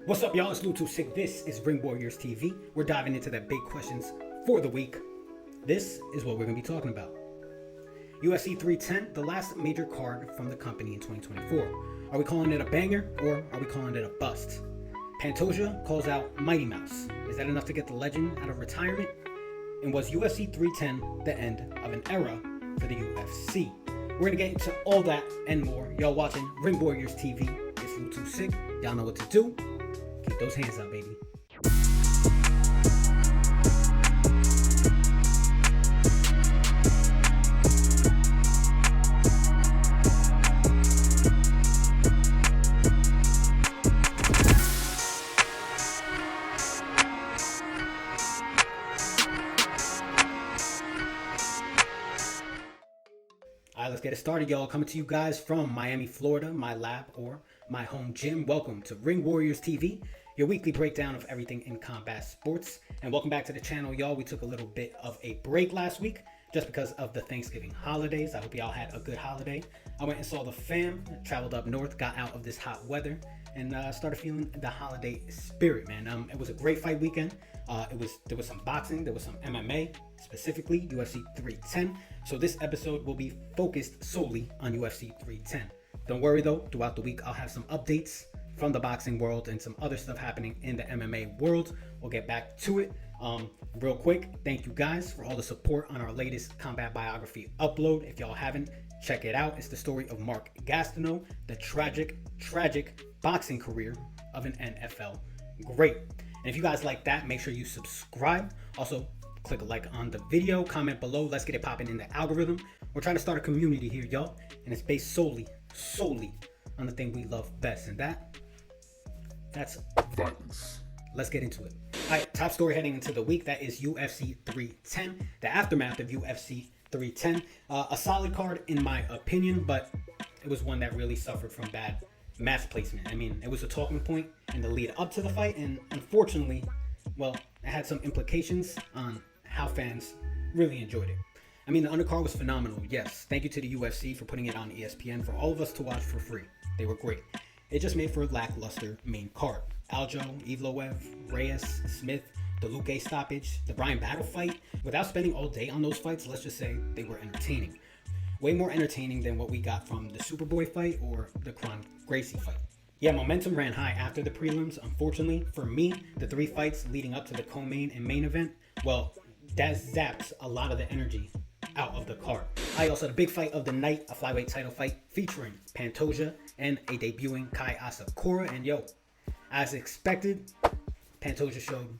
What's up, y'all? It's Lou26. This is RingWarriors TV. We're diving into the big questions for the week. This is what we're going to be talking about. UFC 310, the last major card from the company in 2024. Are we calling it a banger or are we calling it a bust? Pantoja calls out Mighty Mouse. Is that enough to get the legend out of retirement? And was UFC 310 the end of an era for the UFC? We're going to get into all that and more. Y'all watching RingWarriors TV. It's Lou26. Y'all know what to do. Keep those hands up, baby. All right, let's get it started, y'all. Coming to you guys from Miami, Florida, my lab or my home gym. Welcome to RingWarriors TV, your weekly breakdown of everything in combat sports. And welcome back to the channel, y'all. We took a little bit of a break last week just because of the Thanksgiving holidays. I hope y'all had a good holiday. I went and saw the fam, traveled up north, got out of this hot weather, and started feeling the holiday spirit, man. It was a great fight weekend. There was some boxing, there was some MMA, specifically UFC 310. So this episode will be focused solely on UFC 310. Don't worry though, throughout the week I'll have some updates from the boxing world and some other stuff happening in the MMA world. We'll get back to it. Real quick, thank you guys for all the support on our latest combat biography upload. If y'all haven't, check it out. It's the story of Mark Gastineau, the tragic boxing career of an NFL great. And if you guys like that, make sure you subscribe. Also, click a like on the video, comment below. Let's get it popping in the algorithm. We're trying to start a community here, y'all. And it's based solely on the thing we love best. And that's violence. Let's get into it. All right, top story heading into the week. That is UFC 310, the aftermath of UFC 310. A solid card in my opinion, but it was one that really suffered from bad match placement. I mean, it was a talking point in the lead up to the fight, and unfortunately, well, it had some implications on how fans really enjoyed it. I mean, the undercard was phenomenal, yes. Thank you to the UFC for putting it on ESPN for all of us to watch for free. They were great. It just made for a lackluster main card. Aljo, Evloev, Reyes, Smith, the Luque stoppage, the Bryan Battle fight. Without spending all day on those fights, let's just say they were entertaining. Way more entertaining than what we got from the Superboy fight or the Kron Gracie fight. Yeah, momentum ran high after the prelims. Unfortunately, for me, the three fights leading up to the co-main and main event, well, that zapped a lot of the energy out of the card. I also had a big fight of the night, a flyweight title fight featuring Pantoja and a debuting Kai Asakura. And yo, as expected, Pantoja showed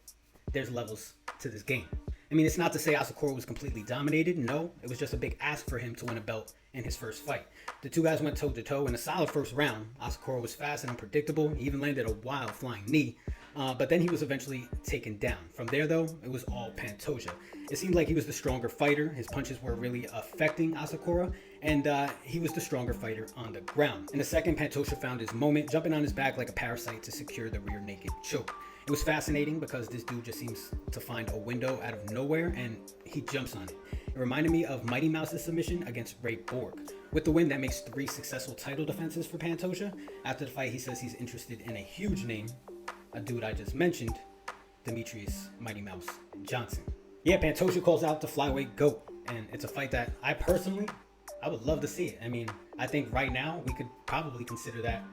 there's levels to this game. I mean, it's not to say Asakura was completely dominated. No, it was just a big ask for him to win a belt in his first fight. The two guys went toe-to-toe in a solid first round. Asakura was fast and unpredictable. He even landed a wild flying knee. But then he was eventually taken down. From there, though, it was all Pantoja. It seemed like he was the stronger fighter. His punches were really affecting Asakura, and he was the stronger fighter on the ground. In the second, Pantoja found his moment, jumping on his back like a parasite to secure the rear naked choke. It was fascinating because this dude just seems to find a window out of nowhere, and he jumps on it. It reminded me of Mighty Mouse's submission against Ray Borg. With the win, that makes 3 successful title defenses for Pantoja. After the fight, he says he's interested in a huge name, a dude I just mentioned, Demetrius Mighty Mouse Johnson. Yeah, Pantoja calls out the Flyweight GOAT, and it's a fight that I would love to see it. I mean, I think right now we could probably consider that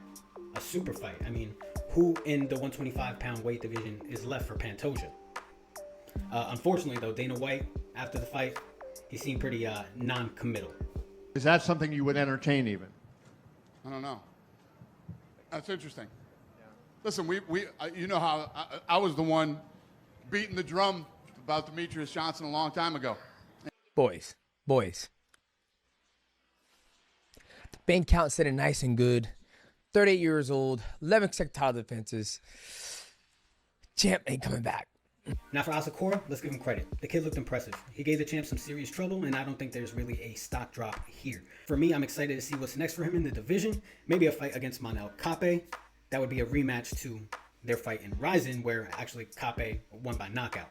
a super fight. I mean, who in the 125-pound weight division is left for Pantoja? Unfortunately, though, Dana White, after the fight, he seemed pretty non-committal. Is that something you would entertain even? I don't know. That's interesting. Yeah. Listen, you know how I was the one beating the drum about Demetrius Johnson a long time ago. Boys. The bank count said it nice and good. 38 years old, 11 consecutive title defenses. Champ ain't coming back. Now for Asakura, let's give him credit. The kid looked impressive. He gave the champ some serious trouble, and I don't think there's really a stock drop here. For me, I'm excited to see what's next for him in the division. Maybe a fight against Manel Kape. That would be a rematch to their fight in Rizin, where actually Kape won by knockout.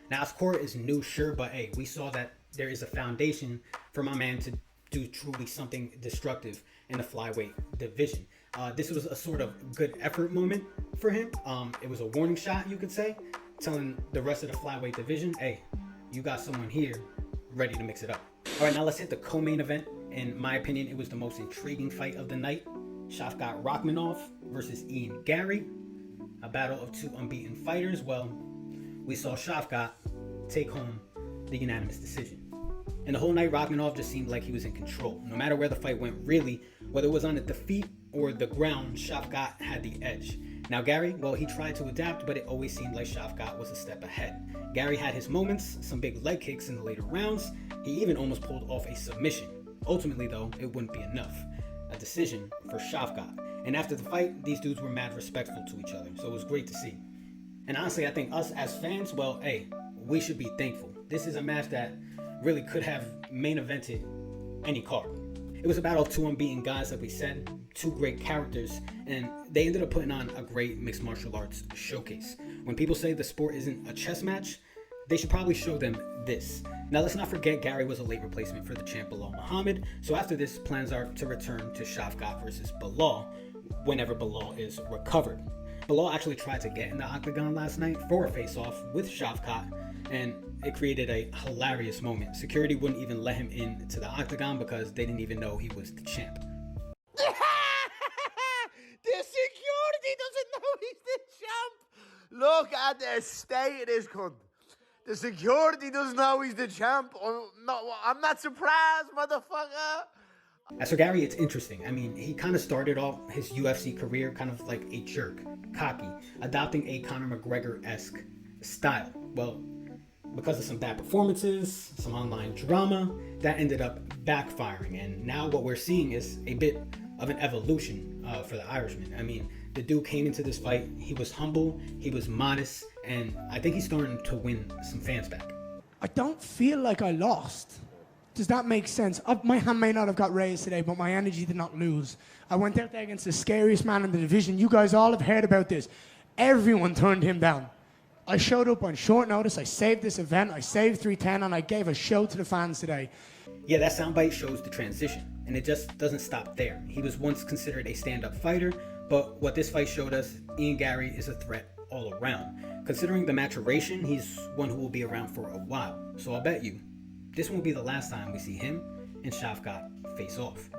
Now Asakura is new, sure, but hey, we saw that there is a foundation for my man to do truly something destructive in the flyweight division. This was a sort of good effort moment for him. It was a warning shot, you could say, telling the rest of the flyweight division, hey, you got someone here ready to mix it up. All right, now let's hit the co-main event. In my opinion, it was the most intriguing fight of the night. Shavkat Rakhmonov versus Ian Garry. A battle of two unbeaten fighters. Well, we saw Shavkat take home the unanimous decision. And the whole night, Rakhmonov just seemed like he was in control. No matter where the fight went, really, whether it was on the feet or the ground, Shavkat had the edge. Now Garry, well, he tried to adapt, but it always seemed like Shavkat was a step ahead. Garry had his moments, some big leg kicks in the later rounds. He even almost pulled off a submission. Ultimately, though, it wouldn't be enough. A decision for Shavkat. And after the fight, these dudes were mad respectful to each other, so it was great to see. And honestly, I think us as fans, well, hey, we should be thankful. This is a match that really could have main evented any card. It was a battle of two unbeaten guys, like we said, two great characters, and they ended up putting on a great mixed martial arts showcase. When people say the sport isn't a chess match, they should probably show them this. Now let's not forget Garry was a late replacement for the champ Belal Muhammad, so after this, plans are to return to Shavkat versus Belal whenever Belal is recovered. Belal actually tried to get in the octagon last night for a face-off with Shavkat, and it created a hilarious moment. Security wouldn't even let him into the octagon because they didn't even know he was the champ. The security doesn't know he's the champ. Look at the state of this cunt. The security doesn't know he's the champ. I'm not surprised, motherfucker. As for Garry, it's interesting. I mean, he kind of started off his UFC career kind of like a jerk, cocky, adopting a Conor McGregor-esque style. Well, because of some bad performances, some online drama, that ended up backfiring. And now what we're seeing is a bit of an evolution for the Irishman. I mean, the dude came into this fight, he was humble, he was modest, and I think he's starting to win some fans back. I don't feel like I lost. Does that make sense? My hand may not have got raised today, but my energy did not lose. I went out there against the scariest man in the division. You guys all have heard about this. Everyone turned him down. I showed up on short notice. I saved this event. I saved 310, and I gave a show to the fans today. Yeah, that soundbite shows the transition, and it just doesn't stop there. He was once considered a stand-up fighter, but what this fight showed us, Ian Garry is a threat all around. Considering the maturation, he's one who will be around for a while. So I'll bet you, this won't be the last time we see him and Shavkat face off.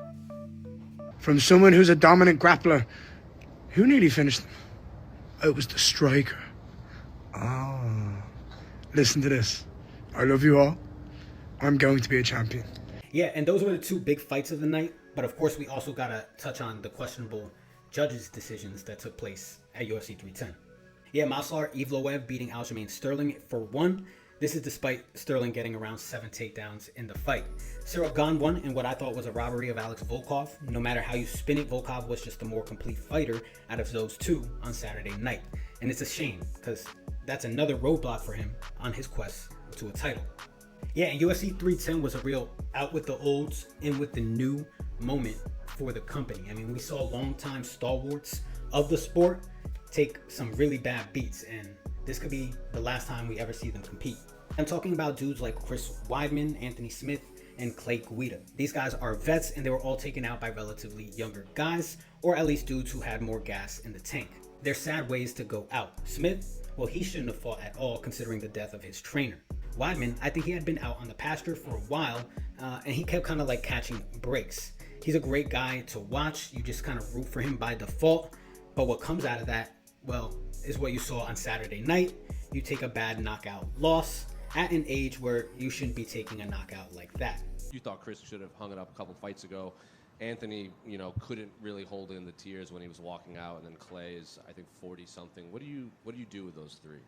From someone who's a dominant grappler, who nearly finished them? It was the striker. Listen to this. I love you all. I'm going to be a champion. Yeah, and those were the two big fights of the night. But of course, we also got to touch on the questionable judges' decisions that took place at UFC 310. Yeah, Maslar Evloev beating Aljamain Sterling for one. This is despite Sterling getting around 7 takedowns in the fight. Gane won in what I thought was a robbery of Alex Volkov. No matter how you spin it, Volkov was just the more complete fighter out of those two on Saturday night. And it's a shame because that's another roadblock for him on his quest to a title. Yeah, and UFC 310 was a real out with the olds, in with the new moment for the company. I mean, we saw longtime stalwarts of the sport take some really bad beats, and this could be the last time we ever see them compete. I'm talking about dudes like Chris Weidman, Anthony Smith, and Clay Guida. These guys are vets, and they were all taken out by relatively younger guys, or at least dudes who had more gas in the tank. They're sad ways to go out. Smith, well, he shouldn't have fought at all considering the death of his trainer. Weidman, I think he had been out on the pasture for a while, and he kept kind of like catching breaks. He's a great guy to watch. You just kind of root for him by default. But what comes out of that, well, is what you saw on Saturday night. You take a bad knockout loss at an age where you shouldn't be taking a knockout like that. You thought Chris should have hung it up a couple fights ago. Anthony, couldn't really hold in the tears when he was walking out, and then Clay is, I think, 40-something. What do you do with those three?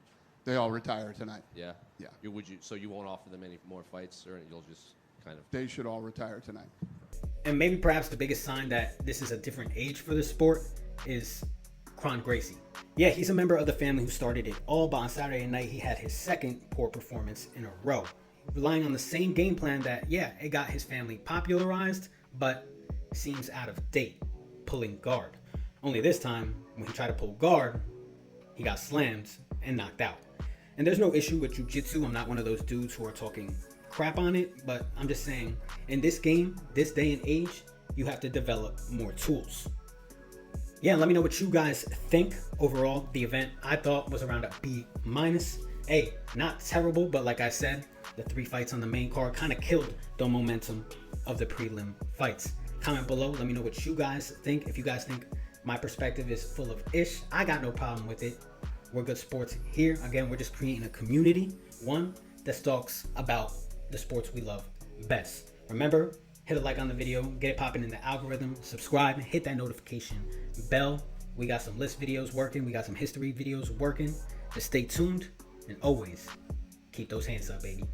They all retire tonight. Yeah? Yeah. So you won't offer them any more fights, or you'll just kind of... They should all retire tonight. And maybe perhaps the biggest sign that this is a different age for the sport is Kron Gracie. Yeah, he's a member of the family who started it all, but on Saturday night he had his second poor performance in a row. Relying on the same game plan that, yeah, it got his family popularized, but seems out of date, pulling guard. Only this time, when he tried to pull guard, he got slammed and knocked out. And there's no issue with jiu-jitsu. I'm not one of those dudes who are talking crap on it, but I'm just saying, in this game, this day and age, you have to develop more tools. yeah, let me know what you guys think. Overall, the event I thought was around a B-. Hey, not terrible, but like I said, the 3 fights on the main card kind of killed the momentum of the prelim fights. Comment below, let me know what you guys think. If you guys think my perspective is full of ish, I got no problem with it. We're good sports here. Again, we're just creating a community, one that talks about the sports we love best. Remember, hit a like on the video, get it popping in the algorithm, subscribe, and hit that notification bell. We got some list videos working, we got some history videos working. Just stay tuned, and always keep those hands up, baby.